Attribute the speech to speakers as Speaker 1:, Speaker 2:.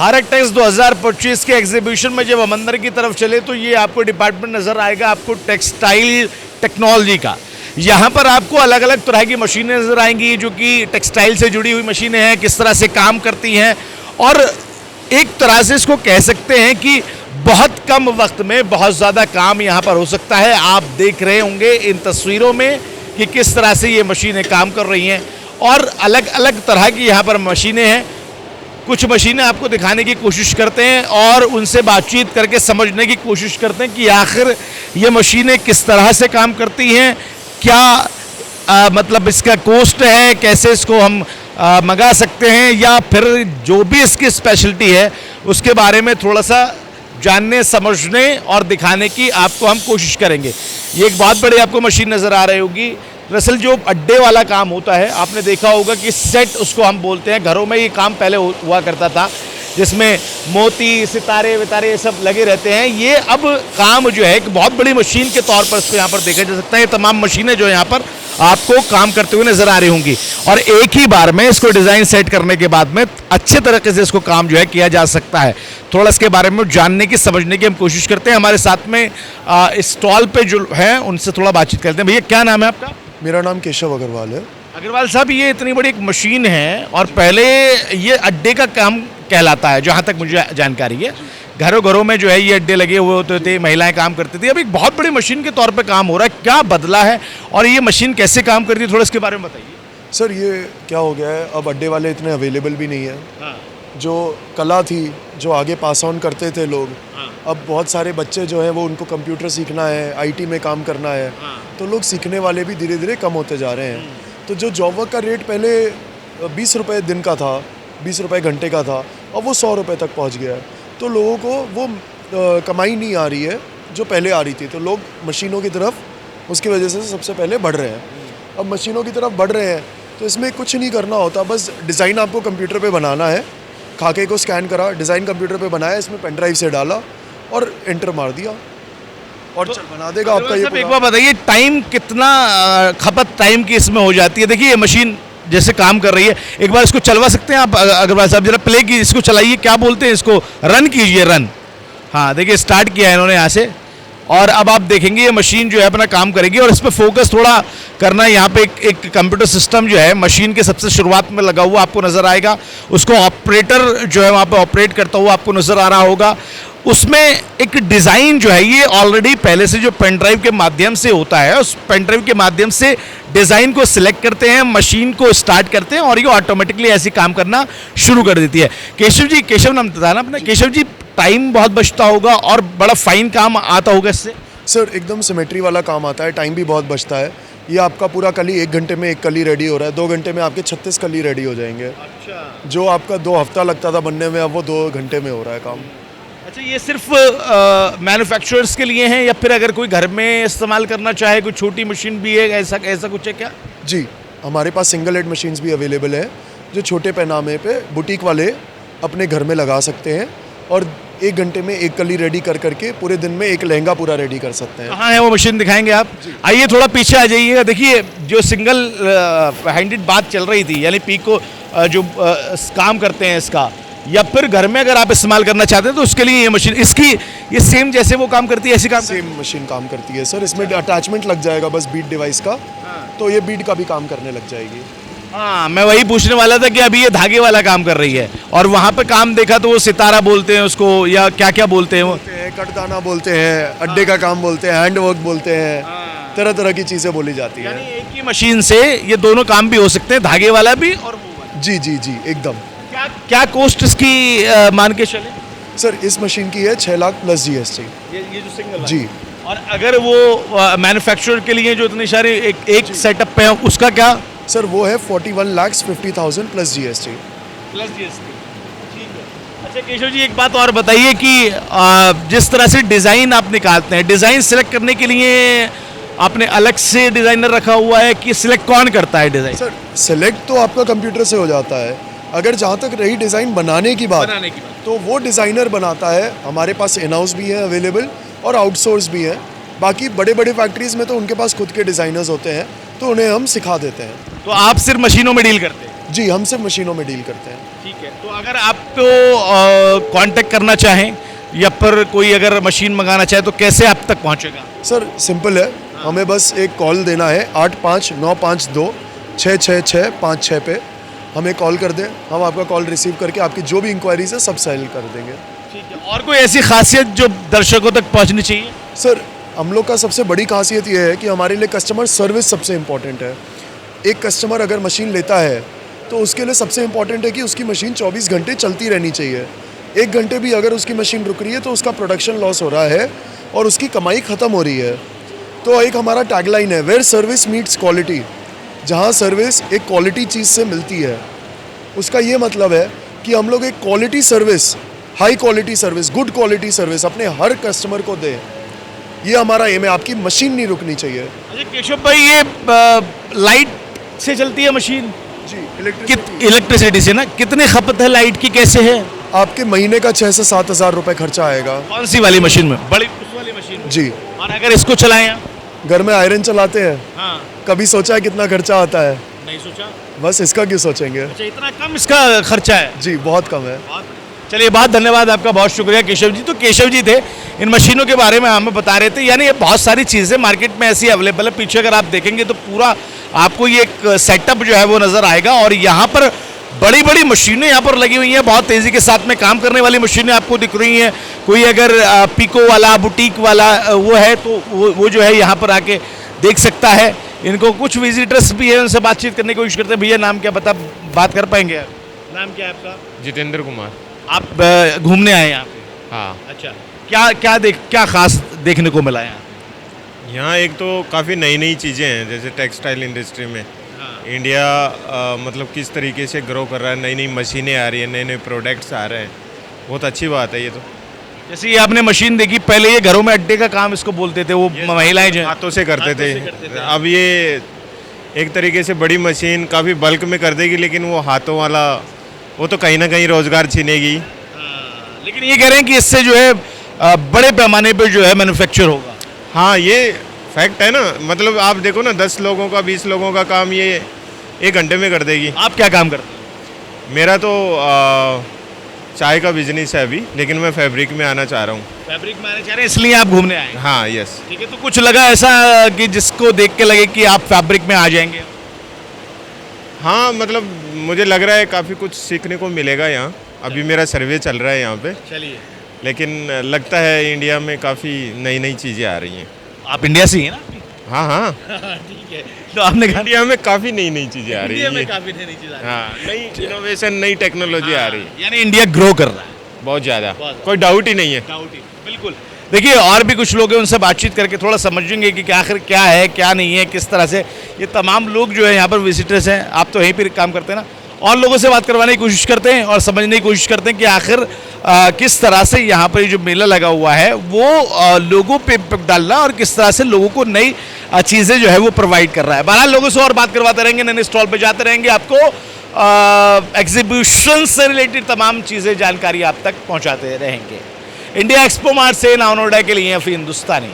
Speaker 1: Bharat takes 2025 के exhibition में जब हम अंदर की तरफ चले तो ये आपको डिपार्टमेंट नज़र आएगा आपको टेक्सटाइल टेक्नोलॉजी का। यहाँ पर आपको अलग अलग तरह की मशीनें नज़र आएंगी जो कि टेक्सटाइल से जुड़ी हुई मशीनें हैं, किस तरह से काम करती हैं और एक तरह से इसको कह सकते हैं कि बहुत कम वक्त में बहुत ज़्यादा काम यहाँ पर हो सकता है। आप देख रहे होंगे इन तस्वीरों में कि किस तरह से ये मशीनें काम कर रही हैं और अलग अलग तरह की यहाँ पर मशीनें हैं। कुछ मशीनें आपको दिखाने की कोशिश करते हैं और उनसे बातचीत करके समझने की कोशिश करते हैं कि आखिर ये मशीनें किस तरह से काम करती हैं, क्या मतलब इसका कॉस्ट है, कैसे इसको हम मंगा सकते हैं या फिर जो भी इसकी स्पेशलिटी है उसके बारे में थोड़ा सा जानने समझने और दिखाने की आपको हम कोशिश करेंगे। ये एक बहुत बड़ी आपको मशीन नज़र आ रही होगी। दरअसल जो अड्डे वाला काम होता है आपने देखा होगा कि सेट उसको हम बोलते हैं। घरों में ये काम पहले हुआ करता था जिसमें मोती सितारे वितारे ये सब लगे रहते हैं। ये अब काम जो है एक बहुत बड़ी मशीन के तौर पर इसको यहाँ पर देखा जा सकता है। ये तमाम मशीनें जो यहाँ पर आपको काम करते हुए नज़र आ रही होंगी और एक ही बार में इसको डिज़ाइन सेट करने के बाद में अच्छे तरीके से इसको काम जो है किया जा सकता है। थोड़ा इसके बारे में जानने की समझने की हम कोशिश करते हैं। हमारे साथ में इस स्टॉल पे जो है उनसे थोड़ा बातचीत करते हैं। भैया क्या नाम है आपका?
Speaker 2: मेरा नाम केशव अग्रवाल है।
Speaker 1: अग्रवाल साहब, ये इतनी बड़ी एक मशीन है और पहले ये अड्डे का काम कहलाता है जहाँ तक मुझे जानकारी है। घरों घरों में जो है ये अड्डे लगे हुए होते थे, महिलाएं काम करती थी। अब एक बहुत बड़ी मशीन के तौर पे काम हो रहा है, क्या बदला है और ये मशीन कैसे काम करती है, थोड़ा इसके बारे में बताइए।
Speaker 2: सर ये क्या हो गया है, अब अड्डे वाले इतने अवेलेबल भी नहीं है।
Speaker 1: हाँ।
Speaker 2: जो कला थी जो आगे पास ऑन करते थे लोग,
Speaker 1: हाँ।
Speaker 2: अब बहुत सारे बच्चे जो हैं वो उनको कंप्यूटर सीखना है, आईटी में काम करना है,
Speaker 1: हाँ।
Speaker 2: तो लोग सीखने वाले भी धीरे धीरे कम होते जा रहे हैं। तो जो जॉब वर्क का रेट पहले 20 रुपये दिन का था, 20 रुपये घंटे का था, अब वो 100 रुपये तक पहुंच गया है। तो लोगों को वो कमाई नहीं आ रही है जो पहले आ रही थी। तो लोग मशीनों की तरफ उसकी वजह से सबसे पहले बढ़ रहे हैं। अब मशीनों की तरफ बढ़ रहे हैं तो इसमें कुछ नहीं करना होता, बस डिज़ाइन आपको कंप्यूटर पे बनाना है। खाके को स्कैन करा, डिज़ाइन कंप्यूटर पे बनाया, इसमें पेन ड्राइव से डाला और एंटर मार दिया और
Speaker 1: तो
Speaker 2: चल बना देगा आपका ये।
Speaker 1: एक बार बताइए, टाइम कितना खपत टाइम की इसमें हो जाती है? देखिए ये मशीन जैसे काम कर रही है, एक बार इसको चलवा सकते हैं आप अग्रवाल साहब? जरा प्ले की इसको चलाइए, क्या बोलते हैं इसको, रन कीजिए, रन। हाँ देखिए स्टार्ट किया है इन्होंने यहाँ से और अब आप देखेंगे ये मशीन जो है अपना काम करेगी और इस पर फोकस थोड़ा करना है। यहाँ पे एक कंप्यूटर सिस्टम जो है मशीन के सबसे शुरुआत में लगा हुआ आपको नज़र आएगा। उसको ऑपरेटर जो है वहाँ पे ऑपरेट करता हुआ आपको नज़र आ रहा होगा। उसमें एक डिज़ाइन जो है ये ऑलरेडी पहले से जो पेन ड्राइव के माध्यम से होता है, उस पेन ड्राइव के माध्यम से डिज़ाइन को सिलेक्ट करते हैं, मशीन को स्टार्ट करते हैं और ये ऑटोमेटिकली ऐसे काम करना शुरू कर देती है। केशव जी, केशव नाम था ना अपना? केशव जी, टाइम बहुत बचता होगा और बड़ा फाइन काम आता होगा इससे?
Speaker 2: सर एकदम सिमेट्री वाला काम आता है, टाइम भी बहुत बचता है। ये आपका पूरा कली 1 घंटे में एक कली रेडी हो रहा है, 2 घंटे में आपके 36 कली रेडी हो जाएंगे।
Speaker 1: अच्छा।
Speaker 2: जो आपका 2 हफ्ता लगता था बनने में, अब वो 2 घंटे में हो रहा है काम।
Speaker 1: अच्छा, ये सिर्फ मैन्युफैक्चरर्स के लिए हैं या फिर अगर कोई घर में इस्तेमाल करना चाहे, कोई छोटी मशीन भी है, ऐसा कुछ है क्या?
Speaker 2: जी, हमारे पास सिंगल हेड मशीन्स भी अवेलेबल है जो छोटे पैमाने पे बुटीक वाले अपने घर में लगा सकते हैं और 1 घंटे में एक कली रेडी कर करके पूरे दिन में एक लहंगा पूरा रेडी कर सकते हैं।
Speaker 1: कहाँ है वो मशीन, दिखाएंगे आप? आइए थोड़ा पीछे आ जाइएगा। देखिए जो सिंगल हैंडेड बात चल रही थी, यानी पीको जो काम करते हैं इसका, या फिर घर में अगर आप इस्तेमाल करना चाहते हैं तो उसके लिए ये मशीन, इसकी ये सेम जैसे वो काम करती है ऐसी काम?
Speaker 2: सेम मशीन काम करती है सर। इसमें अटैचमेंट लग जाएगा बस बीट डिवाइस का, तो ये बीट का भी काम करने लग जाएगी।
Speaker 1: हाँ, मैं वही पूछने वाला था कि अभी ये धागे वाला काम कर रही है और वहाँ पे काम देखा तो वो सितारा बोलते हैं उसको या क्या क्या बोलते हैं वो?
Speaker 2: कटदाना बोलते हैं, अड्डे का काम बोलते हैं, हैंड वर्क बोलते हैं, तरह तरह की चीज़ें बोली जाती हैं।
Speaker 1: यानी एक ही मशीन से ये दोनों काम भी हो सकते हैं, धागे वाला भी और वो वाला?
Speaker 2: जी जी जी एकदम।
Speaker 1: क्या कॉस्ट इसकी मान के चले?
Speaker 2: सर इस मशीन की है 6 लाख प्लस GST।
Speaker 1: ये जो सिंगल
Speaker 2: जी।
Speaker 1: और अगर वो मैन्युफैक्चरर के लिए जो इतने सारे एक सेटअप पे है उसका क्या?
Speaker 2: सर वो है 41,50,000 प्लस GST।
Speaker 1: प्लस GST, ठीक है। अच्छा केशव जी, एक बात और बताइए कि जिस तरह से डिज़ाइन आप निकालते हैं, डिज़ाइन सिलेक्ट करने के लिए आपने अलग से डिज़ाइनर रखा हुआ है कि सिलेक्ट कौन करता है डिज़ाइन?
Speaker 2: सर सिलेक्ट तो आपका कंप्यूटर से हो जाता है। अगर जहाँ तक रही डिज़ाइन बनाने की बात, तो वो डिज़ाइनर बनाता है। हमारे पास इन हाउस भी है अवेलेबल और आउटसोर्स भी है। बाकी बड़े बड़े फैक्ट्रीज़ में तो उनके पास खुद के डिज़ाइनर्स होते हैं, तो उन्हें हम सिखा देते हैं।
Speaker 1: तो आप सिर्फ मशीनों में डील करते हैं?
Speaker 2: जी, हम सिर्फ मशीनों में डील करते हैं।
Speaker 1: ठीक है, तो अगर आपको कांटेक्ट करना चाहें या पर कोई अगर मशीन मंगाना चाहे तो कैसे आप तक पहुंचेगा?
Speaker 2: सर सिंपल है, हमें बस एक कॉल देना है 8595266656 पे हमें कॉल कर दें, हम आपका कॉल रिसीव करके आपकी जो भी इंक्वायरीज है सब सेल कर देंगे।
Speaker 1: ठीक है, और कोई ऐसी खासियत जो दर्शकों तक पहुंचनी चाहिए?
Speaker 2: सर हम लोग का सबसे बड़ी खासियत ये है कि हमारे लिए कस्टमर सर्विस सबसे इम्पॉर्टेंट है। एक कस्टमर अगर मशीन लेता है तो उसके लिए सबसे इम्पॉर्टेंट है कि उसकी मशीन 24 घंटे चलती रहनी चाहिए। 1 घंटे भी अगर उसकी मशीन रुक रही है तो उसका प्रोडक्शन लॉस हो रहा है और उसकी कमाई ख़त्म हो रही है। तो एक हमारा टैगलाइन है, वेयर सर्विस मीट्स क्वालिटी, जहाँ सर्विस एक क्वालिटी चीज़ से मिलती है। उसका ये मतलब है कि हम लोग एक quality service, high quality service, good quality service अपने हर कस्टमर को दें। ये हमारा एम है, आपकी मशीन नहीं रुकनी चाहिए।
Speaker 1: अच्छा केशव भाई, ये लाइट से चलती है मशीन?
Speaker 2: जी,
Speaker 1: इलेक्ट्रिसिटी से ना? कितनी खपत है लाइट की, कैसे है?
Speaker 2: आपके महीने का 6 से 7 हज़ार रुपये खर्चा आएगा।
Speaker 1: कौन सी वाली मशीन में? बड़ी उस वाली मशीन में?
Speaker 2: जी।
Speaker 1: और अगर इसको चलाएं आप?
Speaker 2: घर में आयरन चलाते हैं,
Speaker 1: हाँ,
Speaker 2: कभी सोचा है कितना खर्चा आता है?
Speaker 1: नहीं सोचा।
Speaker 2: बस इसका क्यों सोचेंगे?
Speaker 1: अच्छा, इतना कम इसका खर्चा है?
Speaker 2: जी, बहुत कम है।
Speaker 1: चलिए, बहुत धन्यवाद आपका, बहुत शुक्रिया केशव जी। तो केशव जी थे, इन मशीनों के बारे में हमें बता रहे थे। यानी ये बहुत सारी चीज़ें मार्केट में ऐसी अवेलेबल है, पीछे अगर आप देखेंगे तो पूरा आपको ये एक सेटअप जो है वो नज़र आएगा। और यहाँ पर बड़ी बड़ी मशीनें यहाँ पर लगी हुई हैं, बहुत तेज़ी के साथ में काम करने वाली मशीनें आपको दिख रही हैं। कोई अगर पिको वाला, बुटीक वाला वो है तो वो जो है यहाँ पर आके देख सकता है। इनको कुछ विजिटर्स भी है, उनसे बातचीत करने की कोशिश करते हैं। भैया नाम क्या, बात कर पाएंगे आप? नाम क्या है आपका?
Speaker 3: जितेंद्र कुमार।
Speaker 1: आप घूमने आए यहाँ पे?
Speaker 3: हाँ,
Speaker 1: अच्छा, क्या खास देखने को मिला यहाँ?
Speaker 3: यहाँ एक तो काफ़ी नई नई चीज़ें हैं, जैसे टेक्सटाइल इंडस्ट्री में इंडिया मतलब किस तरीके से ग्रो कर रहा है, नई नई मशीनें आ रही हैं, नए नए प्रोडक्ट्स आ रहे हैं, बहुत अच्छी बात है ये तो।
Speaker 1: जैसे ये आपने मशीन देखी, पहले ये घरों में अड्डे का काम इसको बोलते थे, वो महिलाएं जो
Speaker 3: हाथों से करते
Speaker 1: हाथों
Speaker 3: थे।
Speaker 1: से करते थे।
Speaker 3: अब ये एक तरीके से बड़ी मशीन काफ़ी बल्क में कर देगी, लेकिन वो हाथों वाला वो तो कहीं ना कहीं रोज़गार छीनेगी।
Speaker 1: लेकिन ये कह रहे हैं कि इससे जो है बड़े पैमाने पर जो है मैन्युफैक्चर होगा।
Speaker 3: हाँ, ये फैक्ट है ना, मतलब आप देखो ना, 10 लोगों का 20 लोगों का काम ये 1 घंटे में कर देगी।
Speaker 1: आप क्या काम करते हैं?
Speaker 3: मेरा तो चाय का बिजनेस है अभी, लेकिन मैं फैब्रिक में आना चाह रहा हूँ।
Speaker 1: फैब्रिक में आना चाह रहे हैं, इसलिए आप घूमने आए?
Speaker 3: हाँ, यस।
Speaker 1: ठीक है, तो कुछ लगा ऐसा कि जिसको देख के लगे कि आप फैब्रिक में आ जाएंगे?
Speaker 3: हाँ, मतलब मुझे लग रहा है काफ़ी कुछ सीखने को मिलेगा यहाँ। अभी मेरा सर्वे चल रहा है यहाँ पे,
Speaker 1: चलिए।
Speaker 3: लेकिन लगता है इंडिया में काफ़ी नई नई चीज़ें आ रही हैं।
Speaker 1: आप इंडिया से ही हैं ना?
Speaker 3: हाँ हाँ,
Speaker 1: ठीक है, तो आपने कहा
Speaker 3: इंडिया में काफ़ी नई नई चीज़ें आ रही
Speaker 1: इंडिया में
Speaker 3: हैं।
Speaker 1: काफी नई चीज आ रही है।
Speaker 3: हाँ, नई इनोवेशन, नई टेक्नोलॉजी आ रही है,
Speaker 1: यानी इंडिया ग्रो कर रहा है।
Speaker 3: बहुत ज़्यादा,
Speaker 1: बहुत
Speaker 3: कोई डाउट ही नहीं है।
Speaker 1: बिल्कुल। देखिए, और भी कुछ लोग हैं, उनसे बातचीत करके थोड़ा समझेंगे कि आखिर क्या है क्या नहीं है, किस तरह से ये तमाम लोग जो है यहाँ पर विजिटर्स हैं। आप तो यहीं पर काम करते हैं ना, और लोगों से बात करवाने की कोशिश करते हैं और समझने की कोशिश करते हैं कि आखिर किस तरह से यहाँ पर जो मेला लगा हुआ है वो लोगों पे इम्पैक्ट डाल रहा है और किस तरह से लोगों को नई चीज़ें जो है वो प्रोवाइड कर रहा है। बहरहाल लोगों से और बात करवाते रहेंगे, नए नए स्टॉल पे जाते रहेंगे, आपको एग्जीबिशन से रिलेटेड तमाम चीज़ें, जानकारी आप तक पहुँचाते रहेंगे। इंडिया एक्सपो मार्ट से नाव नोएडा के लिए फिर हिंदुस्तानी।